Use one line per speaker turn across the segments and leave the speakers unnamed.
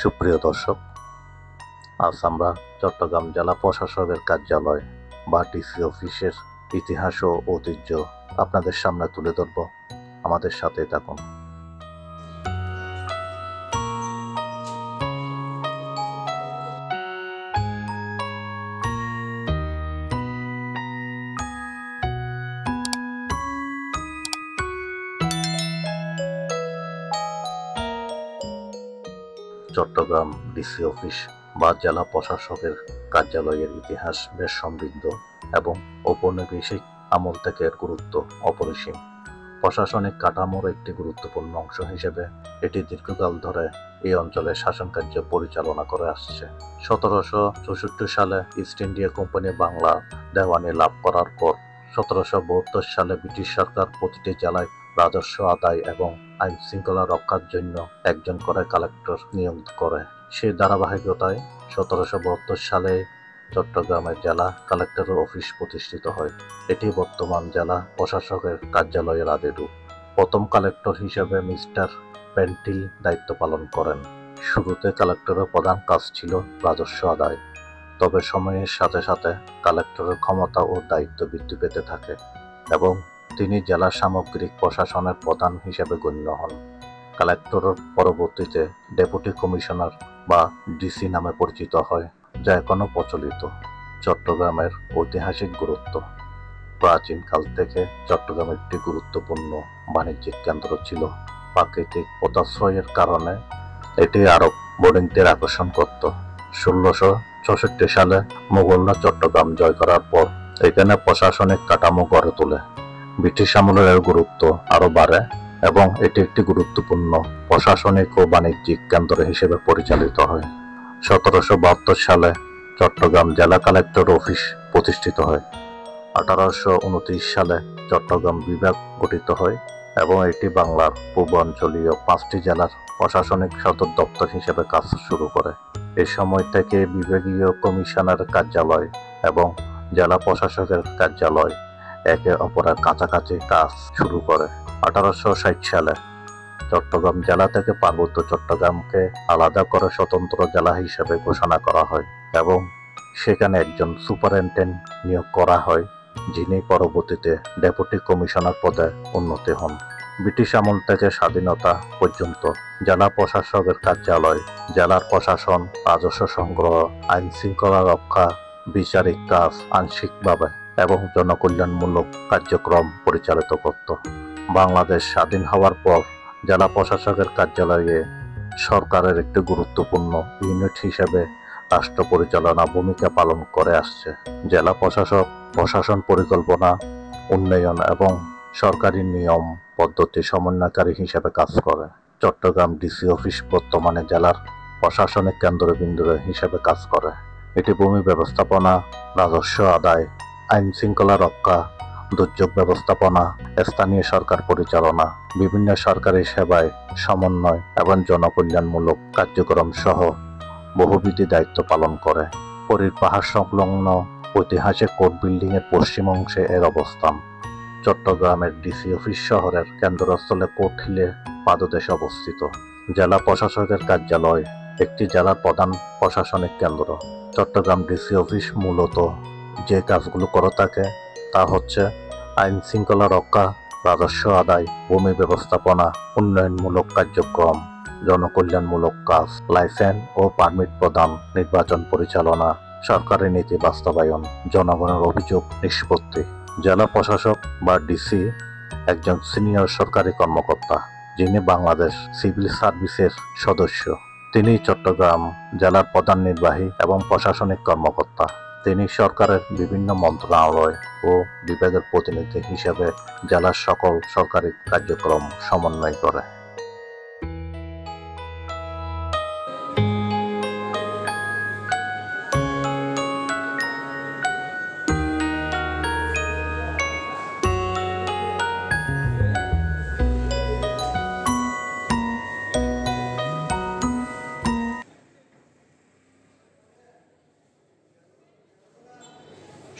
সুপ্রিয় দর্শক, আজ আমরা চট্টগ্রাম জেলা প্রশাসকের কার্যালয় বা ডিসি অফিসের ইতিহাস ও ঐতিহ্য আপনাদের সামনে তুলে ধরব। আমাদের সাথে থাকুন। চট্টগ্রাম ডিসি অফিস বা জেলা প্রশাসকের কার্যালয়ের ইতিহাস বেশ সমৃদ্ধ এবং ঔপনিবেশিক আমল থেকে এর গুরুত্ব অপরিসীম। প্রশাসনিক কাঠামোর একটি গুরুত্বপূর্ণ অংশ হিসেবে এটি দীর্ঘকাল ধরে এই অঞ্চলের শাসন কার্য পরিচালনা করে আসছে। 1764 সালে ইস্ট ইন্ডিয়া কোম্পানি বাংলা দেওয়ানি লাভ করার পর 1772 সালে ব্রিটিশ সরকার প্রতিটি জেলায় রাজস্ব আদায় এবং আইন শৃঙ্খলা রক্ষার জন্য একজন করে কালেক্টর নিয়োগ করে। সেই ধারাবাহিকতায় 1772 সালে চট্টগ্রামের জেলা কালেক্টরের অফিস প্রতিষ্ঠিত হয়। এটি বর্তমান জেলা প্রশাসকের কার্যালয়ের আদি রূপ। প্রথম কালেক্টর হিসেবে মিস্টার পেন্টিল দায়িত্ব পালন করেন। শুরুতে কালেক্টরের প্রধান কাজ ছিল রাজস্ব আদায়, তবে সময়ের সাথে সাথে কালেক্টরের ক্ষমতা ও দায়িত্ব বৃদ্ধি পেতে থাকে এবং তিনি জেলা সামগ্রিক প্রশাসনের প্রধান হিসেবে গণ্য হন। কালেক্টরের পরবর্তীতে ডেপুটি কমিশনার বা ডিসি নামে পরিচিত হয়, যা এখনও প্রচলিত। চট্টগ্রামের ঐতিহাসিক গুরুত্ব। প্রাচীনকাল থেকে চট্টগ্রাম একটি গুরুত্বপূর্ণ বাণিজ্যিক কেন্দ্র ছিল। প্রাকৃতিক পোতাশ্রয়ের কারণে এটি আরব বণিকদের আকর্ষণ করত। 1664 সালে মুঘলরা চট্টগ্রাম জয় করার পর এখানে প্রশাসনিক কাঠামো গড়ে তোলে। ব্রিটিশ আমলের এর গুরুত্ব আরও বাড়ে এবং এটি একটি গুরুত্বপূর্ণ প্রশাসনিক ও বাণিজ্যিক কেন্দ্র হিসেবে পরিচালিত হয়। 1772 সালে চট্টগ্রাম জেলা কালেক্টর অফিস প্রতিষ্ঠিত হয়। 1829 সালে চট্টগ্রাম বিভাগ গঠিত হয় এবং এটি বাংলার পূর্বাঞ্চলীয় 5টি জেলার প্রশাসনিক সদর দপ্তর হিসেবে কাজ শুরু করে। এই সময় থেকে বিভাগীয় কমিশনার কার্যালয় এবং জেলা প্রশাসকের কার্যালয় একে অপরের কাছাকাছি কাজ শুরু করে। 1860 সালে চট্টগ্রাম জেলা থেকে পার্বত্য চট্টগ্রামকে আলাদা করে স্বতন্ত্র জেলা হিসেবে ঘোষণা করা হয় এবং সেখানে একজন সুপারিনটেন্ডেন্ট নিয়োগ করা হয়, যিনি পরবর্তীতে ডেপুটি কমিশনার পদে উন্নীত হন। ব্রিটিশ আমল থেকে স্বাধীনতা পর্যন্ত জেলা প্রশাসকের কার্যালয় জেলার প্রশাসন, রাজস্ব সংগ্রহ, আইন শৃঙ্খলা রক্ষা, বিচারিক কাজ আংশিকভাবে এবং জনকল্যাণমূলক কার্যক্রম পরিচালিত করত। বাংলাদেশ স্বাধীন হওয়ার পর জেলা প্রশাসকের কার্যালয়ে সরকারের একটি গুরুত্বপূর্ণ ইউনিট হিসেবে রাষ্ট্র পরিচালনা ভূমিকা পালন করে আসছে। জেলা প্রশাসক প্রশাসন পরিকল্পনা, উন্নয়ন এবং সরকারি নিয়ম পদ্ধতি সমন্বয়কারী হিসেবে কাজ করে। চট্টগ্রাম ডিসি অফিস বর্তমানে জেলার প্রশাসনিক কেন্দ্রবিন্দু হিসেবে কাজ করে। এটি ভূমি ব্যবস্থাপনা, রাজস্ব আদায়, আইন শৃঙ্খলা রক্ষা, দুর্যোগ ব্যবস্থাপনা, স্থানীয় সরকার পরিচালনা, বিভিন্ন সরকারি সেবায় সমন্বয় এবং জনকল্যাণমূলক কার্যক্রম সহ বহুবিধ দায়িত্ব পালন করে। পরীর পাহাড় সংলগ্ন ঐতিহাসিক কোর্ট বিল্ডিং এর পশ্চিম অংশে এর অবস্থান। চট্টগ্রামের ডিসি অফিস শহরের কেন্দ্রস্থলে কোর্ট হিলে পাদদেশে অবস্থিত। জেলা প্রশাসকের কার্যালয় একটি জেলার প্রধান প্রশাসনিক কেন্দ্র। চট্টগ্রাম ডিসি অফিস মূলত যে কাজগুলো করে থাকে তা হচ্ছে আইন শৃঙ্খলা রক্ষা, রাজস্ব আদায়, ভূমি ব্যবস্থাপনা, উন্নয়নমূলক কার্যক্রম, জনকল্যাণমূলক কাজ, লাইসেন্স ও পারমিট প্রদান, নির্বাচন পরিচালনা, সরকারি নীতি বাস্তবায়ন, জনগণের অভিযোগ নিষ্পত্তি। জেলা প্রশাসক বা ডিসি একজন সিনিয়র সরকারি কর্মকর্তা, যিনি বাংলাদেশ সিভিল সার্ভিসের সদস্য। তিনি চট্টগ্রাম জেলার প্রধান নির্বাহী এবং প্রশাসনিক কর্মকর্তা। তিনি সরকারের বিভিন্ন মন্ত্রণালয় ও বিভাগের প্রতিনিধি হিসেবে জেলার সকল সরকারি কার্যক্রম সমন্বয় করে।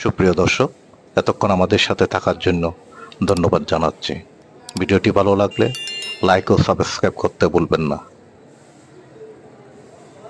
সুপ্রিয় দর্শক, এতক্ষণ আমাদের সাথে থাকার জন্য ধন্যবাদ জানাচ্ছি। ভিডিওটি ভালো লাগলে লাইক ও সাবস্ক্রাইব করতে ভুলবেন না।